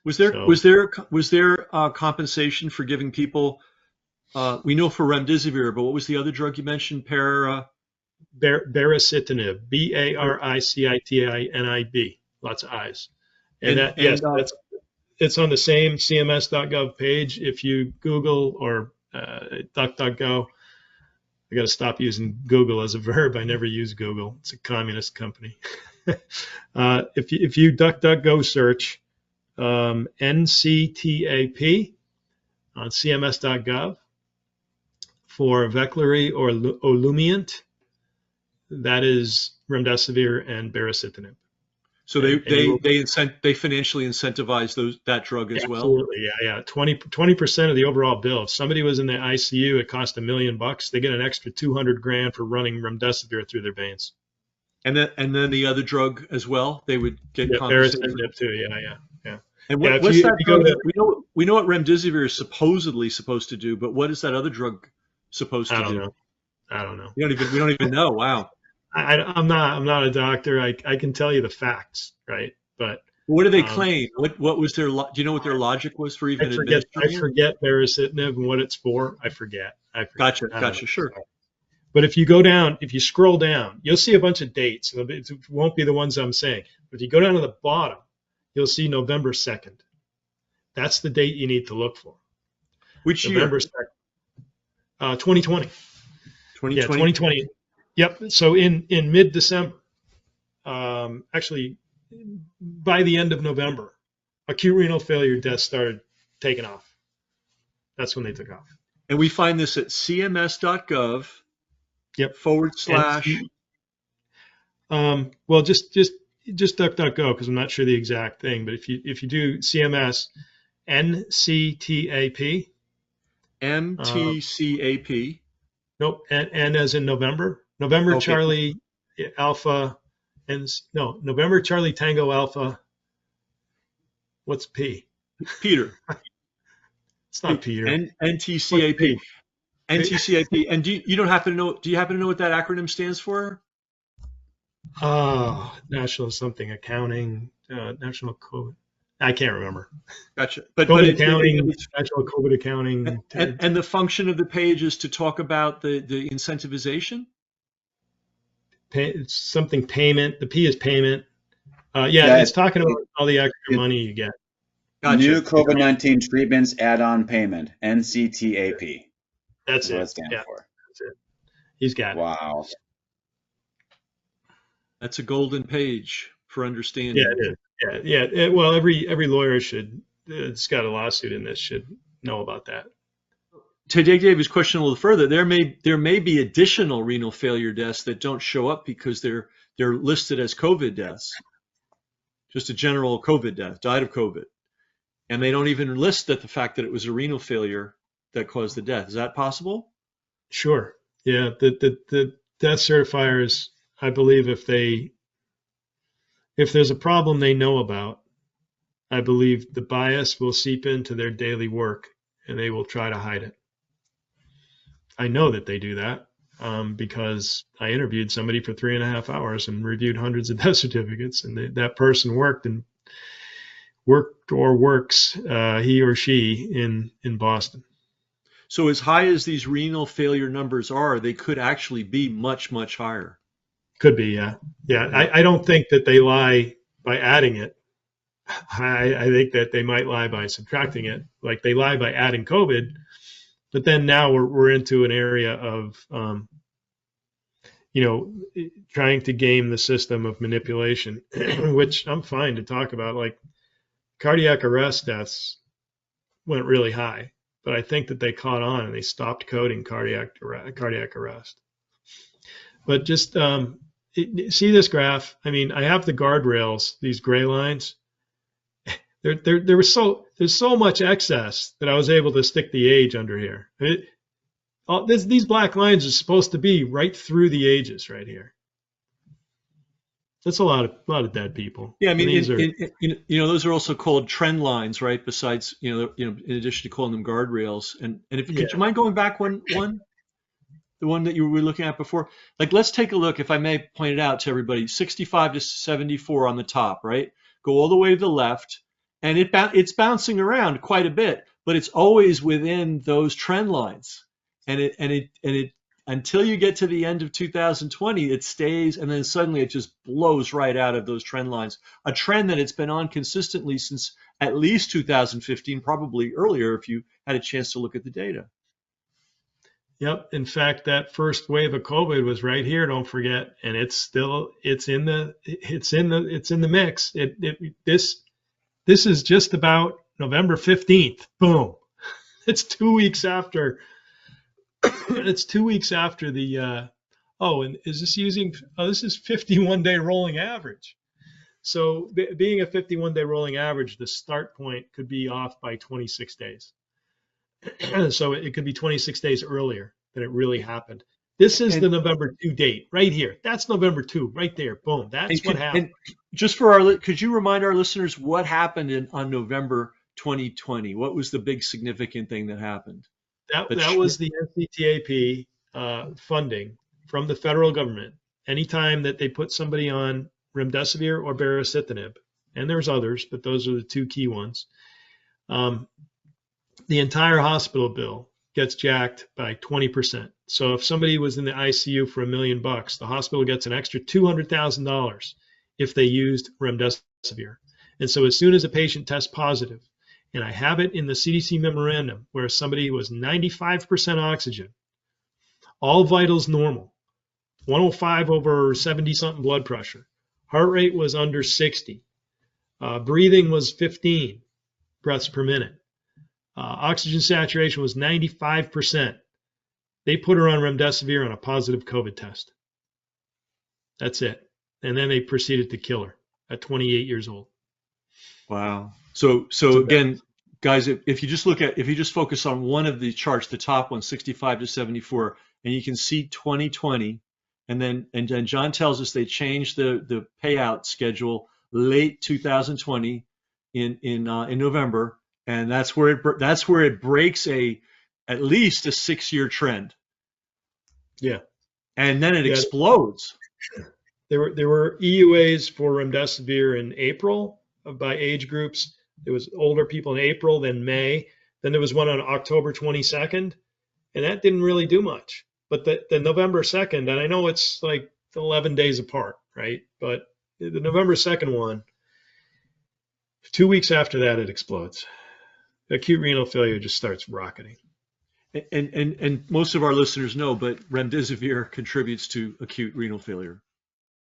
So was there compensation for giving people? We know for remdesivir, but what was the other drug you mentioned? baricitinib, Baricitinib, lots of I's. And And that, yes, and it's on the same CMS.gov page. If you Google or DuckDuckGo, I got to stop using Google as a verb. I never use Google. It's a communist company. If you DuckDuckGo search NCTAP on CMS.gov for Veklury or Olumiant, that is remdesivir and baricitinib. so they financially incentivize that drug as well. Absolutely, yeah. 20% of the overall bill. If somebody was in the ICU, it cost $1 million. They get an extra 200 grand for running remdesivir through their veins. And then the other drug as well, they would get Yeah, compensated. baricitinib too. Yeah. And Yeah, what's that if you go drug? to, We know what remdesivir is supposedly supposed to do, but what is that other drug supposed I to don't do? know. I don't know. We don't even know. Wow. I'm not a doctor. I can tell you the facts, right? But What do they um, claim? What was their? Do you know what their logic was for even I administering it? forget baricitinib and what it's for. I forget. Gotcha, I don't know. gotcha, sure. But if you scroll down, you'll see a bunch of dates. It won't be the ones I'm saying. But if you go down to the bottom, you'll see November 2nd. That's the date you need to look for. Which November year? 2nd, 2020. Yeah, 2020. 2020. Yep. So in mid-December, actually by the end of November, acute renal failure deaths started taking off. That's when they took off. And we find this at cms.gov Yep. / Well, just DuckDuckGo because I'm not sure the exact thing, but if you do CMS NCTAP, MTCAP. Nope, N as in November, Okay. Charlie Alpha, and no, November Charlie Tango Alpha. What's P? Peter. It's not Peter. NTCAP. NTCAP. And you don't happen to know? Do you happen to know what that acronym stands for? National something accounting, national code. I can't remember. Gotcha. COVID accounting, national COVID accounting. And the function of the page is to talk about the incentivization? It's something payment. The P is payment. It's talking about all the extra money you get. Gotcha. New COVID-19 treatments add-on payment, NCTAP. That's what it stands for. That's it. He's got it. Wow. That's a golden page for understanding. Yeah, it is. Yeah. Well, every lawyer that's got a lawsuit in this should know about that. To take David's question a little further, there may be additional renal failure deaths that don't show up because they're listed as COVID deaths, just a general COVID death, died of COVID, and they don't even list that the fact that it was a renal failure that caused the death. Is that possible? Sure. Yeah. The death certifiers, I believe, if there's a problem they know about, I believe the bias will seep into their daily work and they will try to hide it. I know that they do that because I interviewed somebody for 3.5 hours and reviewed hundreds of death certificates, and that person worked or works, he or she, in Boston. So as high as these renal failure numbers are, they could actually be much, much higher. Could be, yeah. I don't think that they lie by adding it. I think that they might lie by subtracting it, like they lie by adding COVID. But then now we're into an area of, trying to game the system of manipulation, which I'm fine to talk about. Like cardiac arrest deaths went really high, but I think that they caught on and they stopped coding cardiac arrest. But just see this graph. I mean, I have the guardrails, these gray lines. There's so much excess that I was able to stick the age under here. These black lines are supposed to be right through the ages right here. That's a lot of dead people. Yeah, I mean, those are also called trend lines, right? Besides, in addition to calling them guardrails. And could you mind going back one? The one that you were looking at before? Like, let's take a look, if I may point it out to everybody, 65 to 74 on the top, right? Go all the way to the left. and it's bouncing around quite a bit, but it's always within those trend lines. And it until you get to the end of 2020, it stays, and then suddenly it just blows right out of those trend lines. A trend that it's been on consistently since at least 2015, probably earlier if you had a chance to look at the data. Yep. In fact, that first wave of COVID was right here. Don't forget, and it's in the mix. This is just about November 15th. Boom. It's 2 weeks after. It's 2 weeks after the. And is this using? Oh, this is 51-day rolling average. So being a 51-day rolling average, the start point could be off by 26 days. So it could be 26 days earlier than it really happened. This is the November 2 date right here. That's November 2 right there. Boom. That's what happened. And just could you remind our listeners what happened on November 2020? What was the big significant thing that happened? That was the NCTAP funding from the federal government. Anytime that they put somebody on remdesivir or baricitinib, and there's others, but those are the two key ones, the entire hospital bill gets jacked by 20%. So if somebody was in the ICU for $1 million, the hospital gets an extra $200,000 if they used remdesivir. And so as soon as a patient tests positive, and I have it in the CDC memorandum where somebody was 95% oxygen, all vitals normal, 105 over 70 something blood pressure, heart rate was under 60, breathing was 15 breaths per minute. Oxygen saturation was 95%. They put her on remdesivir on a positive COVID test. That's it. And then they proceeded to kill her at 28 years old. Wow. So again, guys, if you just focus on one of the charts, the top one, 65 to 74, and you can see 2020, and then John tells us they changed the payout schedule late 2020 in November. And that's where it breaks at least a 6-year trend. Yeah. And then it explodes. There were EUAs for remdesivir in April by age groups. There was older people in April, then May. Then there was one on October 22nd, and that didn't really do much. But the November 2nd, and I know it's like 11 days apart, right? But the November 2nd one, 2 weeks after that, it explodes. Acute renal failure just starts rocketing. And most of our listeners know, but remdesivir contributes to acute renal failure.